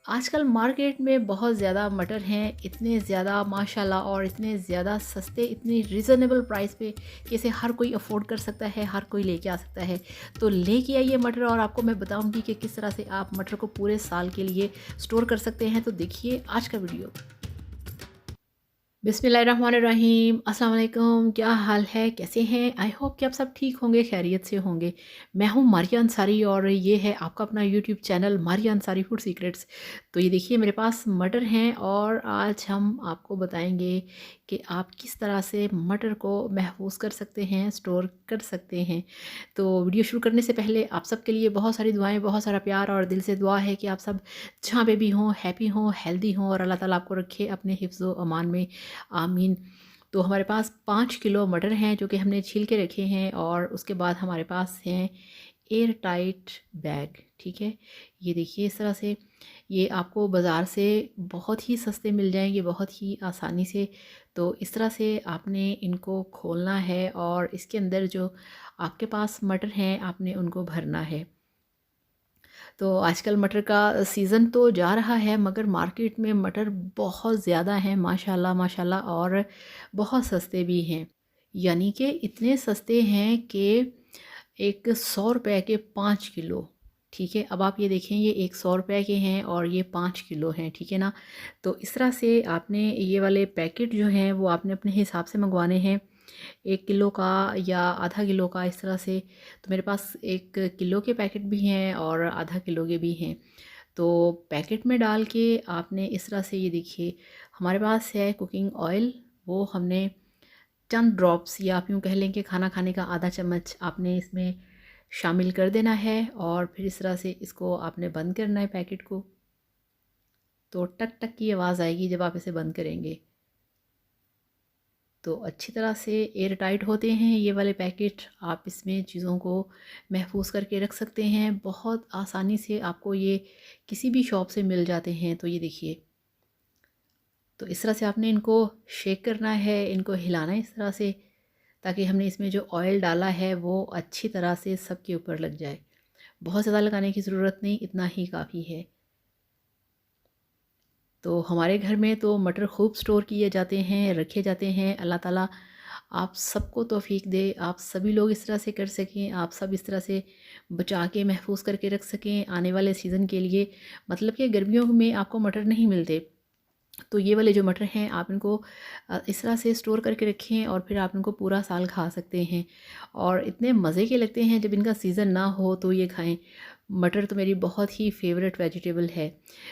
आजकल मार्केट में बहुत ज़्यादा मटर हैं, इतने ज़्यादा माशाल्लाह और इतने ज़्यादा सस्ते, इतनी रीज़नेबल प्राइस पे कि इसे हर कोई अफ़ोर्ड कर सकता है, हर कोई लेके आ सकता है। तो लेके आइए मटर और आपको मैं बताऊँगी कि किस तरह से आप मटर को पूरे साल के लिए स्टोर कर सकते हैं। तो देखिए आज का वीडियो। बिस्मिल्लाहिर्रहमानिर्रहीम, अस्सलाम वालेकुम। क्या हाल है, कैसे हैं? आई होप कि आप सब ठीक होंगे, खैरियत से होंगे। मैं हूँ मारिया अंसारी और ये है आपका अपना YouTube channel Maria Ansari food secrets. तो ये देखिए मेरे पास मटर हैं और आज हम आपको बताएंगे कि आप किस तरह से मटर को महफूज कर सकते हैं, स्टोर कर सकते हैं। तो वीडियो शुरू करने से पहले आप सबके लिए बहुत सारी दुआएं, बहुत सारा प्यार और दिल से दुआ है कि आप सब जहाँ पे भी हों, हैप्पी हों, हेल्दी हों और अल्लाह ताला आपको रखे अपने हिफ्ज़ व अमान में। आमीन। तो हमारे पास 5 किलो मटर हैं जो कि हमने छील के रखे हैं और उसके बाद हमारे पास हैं एयर टाइट बैग। ठीक है, ये देखिए इस तरह से ये आपको बाज़ार से बहुत ही सस्ते मिल जाएंगे, बहुत ही आसानी से। तो इस तरह से आपने इनको खोलना है और इसके अंदर जो आपके पास मटर हैं आपने उनको भरना है। तो आजकल मटर का सीज़न तो जा रहा है मगर मार्केट में मटर बहुत ज़्यादा हैं माशाल्लाह माशाल्लाह, और बहुत सस्ते भी हैं। यानी कि इतने सस्ते हैं कि एक 100 रुपए के 5 किलो। ठीक है, अब आप ये देखें, ये एक 100 रुपए के हैं और ये 5 किलो हैं। ठीक है ना। तो इस तरह से आपने ये वाले पैकेट जो हैं वो आपने अपने हिसाब से मंगवाने हैं, 1 किलो का या आधा किलो का, इस तरह से। तो मेरे पास 1 किलो के पैकेट भी हैं और आधा किलो के भी हैं। तो पैकेट में डाल के आपने इस तरह से, ये देखिए हमारे पास है कुकिंग ऑयल, वो हमने चंद ड्रॉप्स या आप यूँ कह लें कि खाना खाने का आधा चम्मच आपने इसमें शामिल कर देना है और फिर इस तरह से इसको आपने बंद करना है पैकेट को। तो टक टक की आवाज़ आएगी जब आप इसे बंद करेंगे। तो अच्छी तरह से एयर टाइट होते हैं ये वाले पैकेट। आप इसमें चीज़ों को महफूज करके रख सकते हैं, बहुत आसानी से आपको ये किसी भी शॉप से मिल जाते हैं। तो ये देखिए, तो इस तरह से आपने इनको शेक करना है, इनको हिलाना है इस तरह से, ताकि हमने इसमें जो ऑयल डाला है वो अच्छी तरह से सबके ऊपर लग जाए। बहुत ज़्यादा लगाने की ज़रूरत नहीं, इतना ही काफ़ी है। तो हमारे घर में तो मटर खूब स्टोर किए जाते हैं, रखे जाते हैं। अल्लाह ताला आप सबको तौफीक दे, आप सभी लोग इस तरह से कर सकें, आप सब इस तरह से बचा के महफूज करके रख सकें आने वाले सीज़न के लिए। मतलब कि गर्मियों में आपको मटर नहीं मिलते, तो ये वाले जो मटर हैं आप इनको इस तरह से स्टोर करके रखें और फिर आप इनको पूरा साल खा सकते हैं और इतने मज़े के लगते हैं। जब इनका सीज़न ना हो तो ये खाएं। मटर तो मेरी बहुत ही फेवरेट वेजिटेबल है।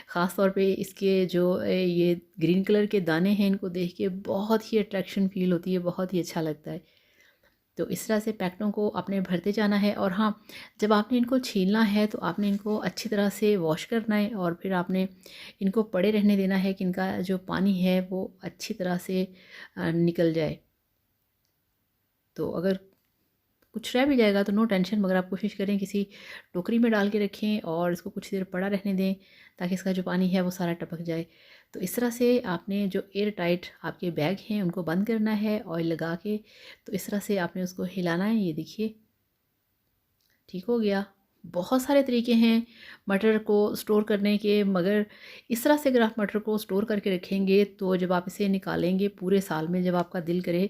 ख़ास तौर पे इसके जो ये ग्रीन कलर के दाने हैं, इनको देख के बहुत ही अट्रैक्शन फ़ील होती है, बहुत ही अच्छा लगता है। तो इस तरह से पैकेटों को आपने भरते जाना है और हाँ, जब आपने इनको छीलना है तो आपने इनको अच्छी तरह से वॉश करना है और फिर आपने इनको पड़े रहने देना है कि इनका जो पानी है वो अच्छी तरह से निकल जाए। तो अगर कुछ रह भी जाएगा तो नो टेंशन, मगर आप कोशिश करें किसी टोकरी में डाल के रखें और इसको कुछ देर पड़ा रहने दें ताकि इसका जो पानी है वो सारा टपक जाए। तो इस तरह से आपने जो एयर टाइट आपके बैग हैं उनको बंद करना है ऑयल लगा के। तो इस तरह से आपने उसको हिलाना है, ये देखिए ठीक हो गया। बहुत सारे तरीके हैं मटर को स्टोर करने के, मगर इस तरह से अगर आप मटर को स्टोर करके रखेंगे तो जब आप इसे निकालेंगे पूरे साल में, जब आपका दिल करे,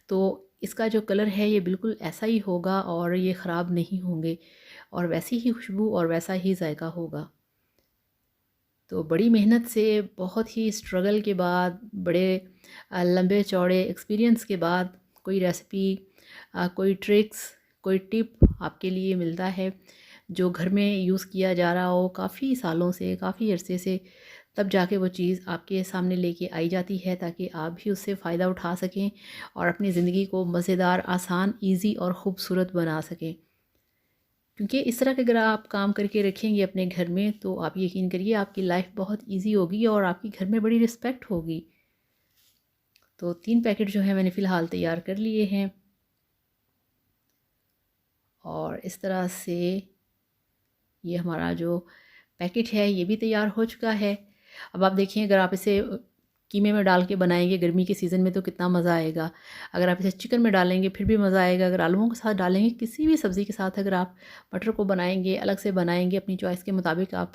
तो इसका जो कलर है ये बिल्कुल ऐसा ही होगा और ये ख़राब नहीं होंगे और वैसी ही खुशबू और वैसा ही जायका होगा। तो बड़ी मेहनत से, बहुत ही स्ट्रगल के बाद, बड़े लंबे चौड़े एक्सपीरियंस के बाद कोई रेसिपी, कोई ट्रिक्स, कोई टिप आपके लिए मिलता है जो घर में यूज़ किया जा रहा हो काफ़ी सालों से, काफ़ी अरसे से, तब जाके वो चीज़ आपके सामने लेके आई जाती है ताकि आप भी उससे फ़ायदा उठा सकें और अपनी ज़िंदगी को मज़ेदार, आसान, ईज़ी और ख़ूबसूरत बना सकें। क्योंकि इस तरह के अगर आप काम करके रखेंगे अपने घर में तो आप यकीन करिए आपकी लाइफ बहुत इजी होगी और आपकी घर में बड़ी रिस्पेक्ट होगी। तो 3 पैकेट जो है मैंने फ़िलहाल तैयार कर लिए हैं और इस तरह से ये हमारा जो पैकेट है ये भी तैयार हो चुका है। अब आप देखिए, अगर आप इसे कीमे में डाल के बनाएंगे गर्मी के सीज़न में तो कितना मज़ा आएगा। अगर आप इसे चिकन में डालेंगे फिर भी मज़ा आएगा। अगर आलूओं के साथ डालेंगे, किसी भी सब्ज़ी के साथ अगर आप मटर को बनाएंगे, अलग से बनाएंगे अपनी चॉइस के मुताबिक, आप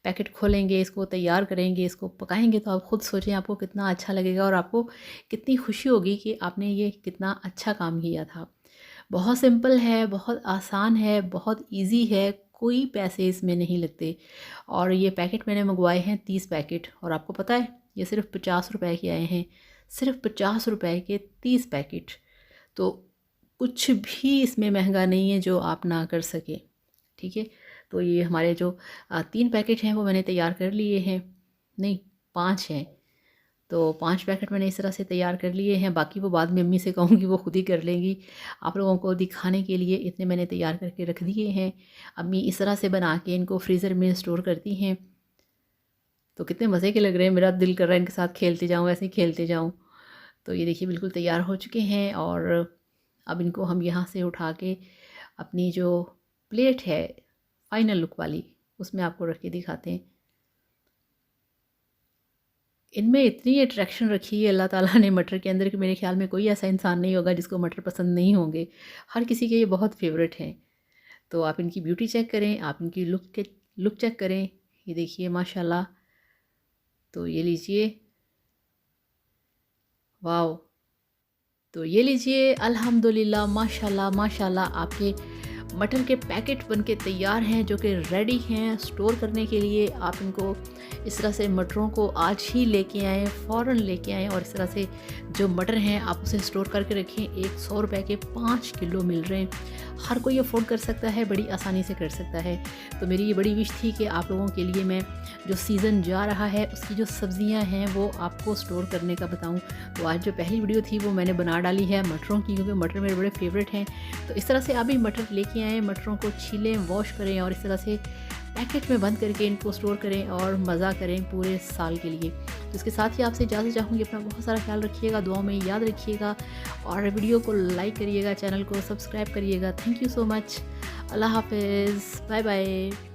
पैकेट खोलेंगे, इसको तैयार करेंगे, इसको पकाएंगे, तो आप ख़ुद सोचें आपको कितना अच्छा लगेगा और आपको कितनी खुशी होगी कि आपने ये कितना अच्छा काम किया था। बहुत सिंपल है, बहुत आसान है, बहुत ईजी है, कोई पैसे इसमें नहीं लगते। और ये पैकेट मैंने मंगवाए हैं 30 पैकेट, और आपको पता है ये सिर्फ 50 रुपए के आए हैं। सिर्फ 50 रुपए के 30 पैकेट, तो कुछ भी इसमें महंगा नहीं है जो आप ना कर सकें। ठीक है, तो ये हमारे जो 3 पैकेट हैं वो मैंने तैयार कर लिए हैं, नहीं 5 हैं, तो 5 पैकेट मैंने इस तरह से तैयार कर लिए हैं। बाकी वो बाद में अम्मी से कहूँगी, वो खुद ही कर लेंगी। आप लोगों को दिखाने के लिए इतने मैंने तैयार करके रख दिए हैं। अम्मी इस तरह से बना के इनको फ्रीज़र में स्टोर करती हैं, तो कितने मज़े के लग रहे हैं। मेरा दिल कर रहा है इनके साथ खेलते जाऊँ, ऐसे ही खेलते जाऊँ। तो ये देखिए बिल्कुल तैयार हो चुके हैं, और अब इनको हम यहाँ से उठा के अपनी जो प्लेट है फाइनल लुक वाली, उसमें आपको रख के दिखाते हैं। इनमें इतनी अट्रैक्शन रखी है अल्लाह ताला ने मटर के अंदर कि मेरे ख़्याल में कोई ऐसा इंसान नहीं होगा जिसको मटर पसंद नहीं होंगे। हर किसी के ये बहुत फेवरेट हैं। तो आप इनकी ब्यूटी चेक करें, आप इनकी लुक चेक करें। ये देखिए माशाल्लाह, तो ये लीजिए, वाओ। तो ये लीजिए, अल्हम्दुलिल्लाह, माशाल्लाह माशाल्लाह, आपके मटर के पैकेट बनके तैयार हैं, जो कि रेडी हैं स्टोर करने के लिए। आप इनको इस तरह से मटरों को आज ही लेके आएँ, फ़ौरन लेके आएँ, और इस तरह से जो मटर हैं आप उसे स्टोर करके रखें। 100 रुपए के 5 किलो मिल रहे हैं। हर कोई अफोर्ड कर सकता है, बड़ी आसानी से कर सकता है। तो मेरी ये बड़ी विश थी कि आप लोगों के लिए मैं जो सीज़न जा रहा है उसकी जो सब्ज़ियां हैं वो आपको स्टोर करने का बताऊं। तो आज जो पहली वीडियो थी वो मैंने बना डाली है मटरों की, क्योंकि मटर मेरे बड़े फेवरेट हैं। तो इस तरह से आप भी मटर लेके आएँ, मटरों को छीलें, वॉश करें, और इस तरह से पैकेट में बंद करके इनको स्टोर करें और मज़ा करें पूरे साल के लिए। तो इसके साथ ही आपसे इजाज़त चाहूँगी। अपना बहुत सारा ख्याल रखिएगा, दुआओं में याद रखिएगा, और वीडियो को लाइक करिएगा, चैनल को सब्सक्राइब करिएगा। Thank you so much. अल्लाह हाफ़िज़, बाय बाय।